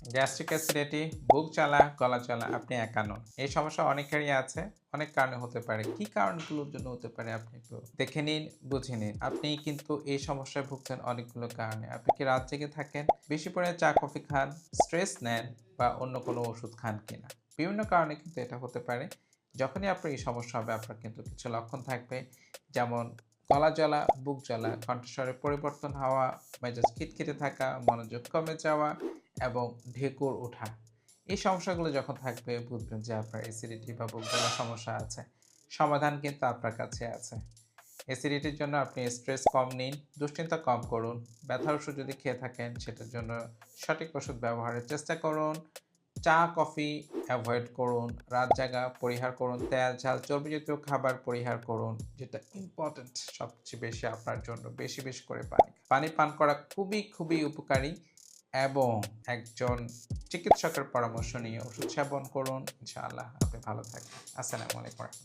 Gastric acidity, বুক জ্বালা, গলা জ্বালা আপনি একা নন। এই সমস্যা অনেকেরই আছে, অনেক কারণে হতে পারে। কি কারণগুলোর জন্য হতে পারে আপনি একটু দেখে নিন, বুঝে নিন। আপনি কিন্তু এই সমস্যায় ভুগছেন অনেকগুলো কারণে। আপনি কি রাত জেগে থাকেন? বেশি পরিমাণে চা, কফি খান, স্ট্রেস নেন বা অন্য কোনো ওষুধ খান কিনা? বিভিন্ন কারণে কিন্তু এটা হতে পারে। যখনই আপনার এই সমস্যা হবে আপনার কিন্তু কিছু লক্ষণ থাকবে। যেমন গলা জ্বালা, বুক জ্বালা, কণ্ঠস্বরের পরিবর্তন হওয়া, মেজাজ খিটখিটে থাকা, মনোযোগ কমে যাওয়া এবং ঢেকুর ওঠা। এই সমস্যাগুলো যখন থাকবে বুঝবেন যে আপনার অ্যাসিডিটি বা বুক জ্বালার সমস্যা আছে। সমাধান কিন্তু আপনার কাছে আছে। অ্যাসিডিটির জন্য আপনি স্ট্রেস কম নিন, দুশ্চিন্তা কম করুন। ব্যথার ওষুধ যদি খেয়ে থাকেন সেটার জন্য সঠিক ওষুধ ব্যবহারের চেষ্টা করুন। চা, কফি এভয়েড করুন। রাত জাগা পরিহার করুন। তেল, ঝাল, চর্বিজাতীয় খাবার পরিহার করুন। যেটা ইম্পোর্টেন্ট সবচেয়ে বেশি আপনার জন্য বেশি করে পানি। পানি পান করা খুবই উপকারী এবং একজন চিকিৎসকের পরামর্শ নিয়ে ওষুধ সেবন করুন। ইনশাআল্লাহ আপনি ভালো থাকবেন। আসসালামু আলাইকুম।